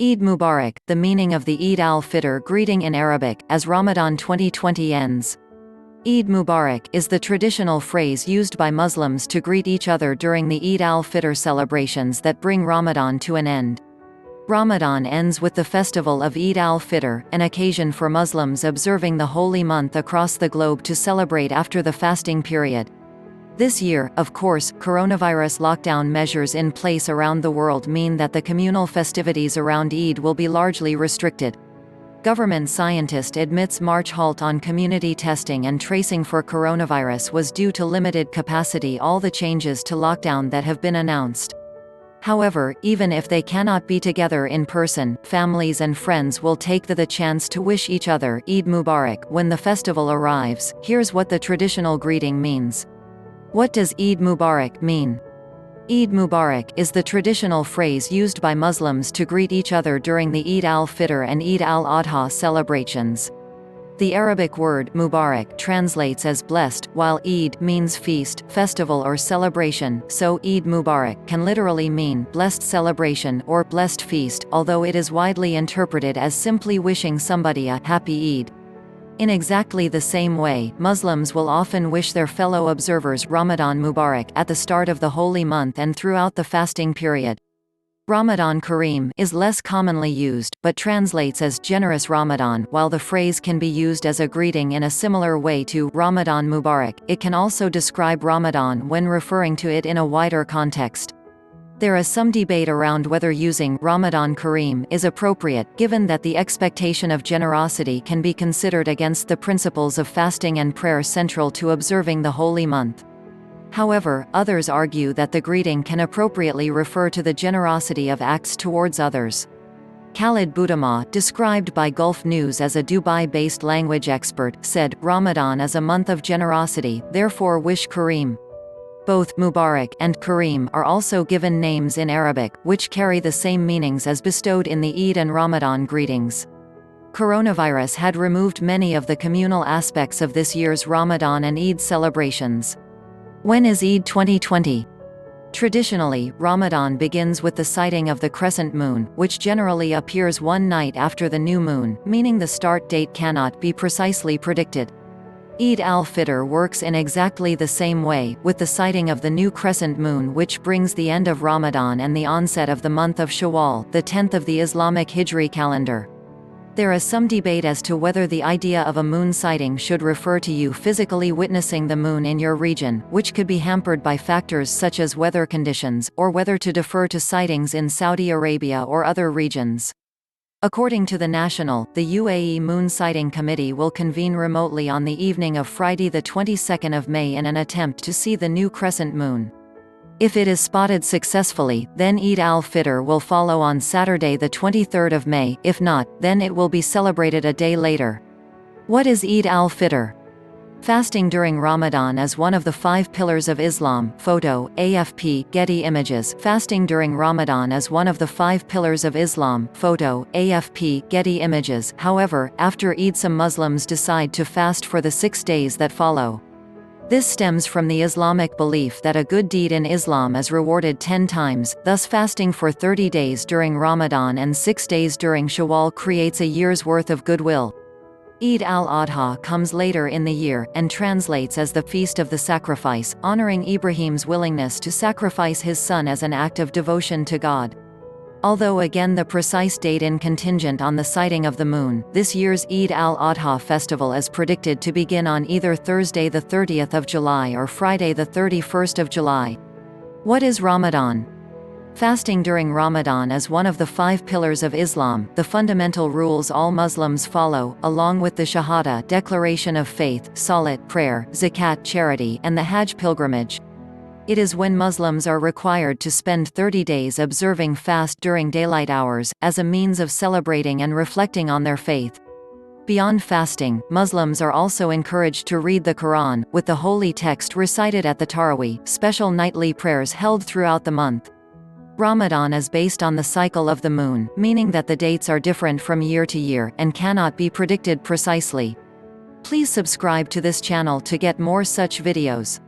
Eid Mubarak, the meaning of the Eid-Al-Ftr greeting in Arabic, as Ramadan 2020 ends. Eid Mubarak is the traditional phrase used by Muslims to greet each other during the Eid-Al-Ftr celebrations that bring Ramadan to an end. Ramadan ends with the festival of Eid al-Fitr, an occasion for Muslims observing the holy month across the globe to celebrate after the fasting period. This year, of course, coronavirus lockdown measures in place around the world mean that the communal festivities around Eid will be largely restricted. Government scientist admits March halt on community testing and tracing for coronavirus was due to limited capacity. All the changes to lockdown that have been announced. However, even if they cannot be together in person, families and friends will take the chance to wish each other Eid Mubarak when the festival arrives. Here's what the traditional greeting means. What does Eid Mubarak mean? Eid Mubarak is the traditional phrase used by Muslims to greet each other during the Eid al-Fitr and Eid al-Adha celebrations. The Arabic word Mubarak translates as blessed, while Eid means feast, festival or celebration, so Eid Mubarak can literally mean blessed celebration or blessed feast, although it is widely interpreted as simply wishing somebody a happy Eid. In exactly the same way, Muslims will often wish their fellow observers Ramadan Mubarak at the start of the holy month and throughout the fasting period. Ramadan Kareem is less commonly used, but translates as generous Ramadan. While the phrase can be used as a greeting in a similar way to Ramadan Mubarak, it can also describe Ramadan when referring to it in a wider context. There is some debate around whether using Ramadan Kareem is appropriate, given that the expectation of generosity can be considered against the principles of fasting and prayer central to observing the holy month. However, others argue that the greeting can appropriately refer to the generosity of acts towards others. Khalid Boudama, described by Gulf News as a Dubai-based language expert, said, "Ramadan is a month of generosity, therefore wish Kareem." Both Mubarak and Kareem are also given names in Arabic, which carry the same meanings as bestowed in the Eid and Ramadan greetings. Coronavirus had removed many of the communal aspects of this year's Ramadan and Eid celebrations. When is Eid 2020? Traditionally, Ramadan begins with the sighting of the crescent moon, which generally appears one night after the new moon, meaning the start date cannot be precisely predicted. Eid al-Fitr works in exactly the same way, with the sighting of the new crescent moon, which brings the end of Ramadan and the onset of the month of Shawwal, the 10th of the Islamic Hijri calendar. There is some debate as to whether the idea of a moon sighting should refer to you physically witnessing the moon in your region, which could be hampered by factors such as weather conditions, or whether to defer to sightings in Saudi Arabia or other regions. According to the UAE Moon Sighting Committee will convene remotely on the evening of Friday the 22nd of May in an attempt to see the new crescent moon. If it is spotted successfully, then Eid al-Fitr will follow on Saturday the 23rd of May. If not, then it will be celebrated a day later. What is Eid al-Fitr? Fasting during Ramadan is one of the 5 pillars of Islam. Photo, AFP, Getty Images. Fasting during Ramadan is one of the 5 pillars of Islam. Photo, AFP, Getty Images. However, after Eid some Muslims decide to fast for the 6 days that follow. This stems from the Islamic belief that a good deed in Islam is rewarded 10 times, thus fasting for 30 days during Ramadan and 6 days during Shawwal creates a year's worth of goodwill. Eid al-Adha comes later in the year, and translates as the Feast of the Sacrifice, honoring Ibrahim's willingness to sacrifice his son as an act of devotion to God. Although again the precise date is contingent on the sighting of the moon, this year's Eid al-Adha festival is predicted to begin on either Thursday the 30th of July or Friday the 31st of July. What is Ramadan? Fasting during Ramadan is one of the 5 pillars of Islam, the fundamental rules all Muslims follow, along with the Shahada declaration of faith, Salat prayer, Zakat charity, and the Hajj pilgrimage. It is when Muslims are required to spend 30 days observing fast during daylight hours, as a means of celebrating and reflecting on their faith. Beyond fasting, Muslims are also encouraged to read the Quran, with the holy text recited at the Taraweeh, special nightly prayers held throughout the month. Ramadan is based on the cycle of the moon, meaning that the dates are different from year to year, and cannot be predicted precisely. Please subscribe to this channel to get more such videos.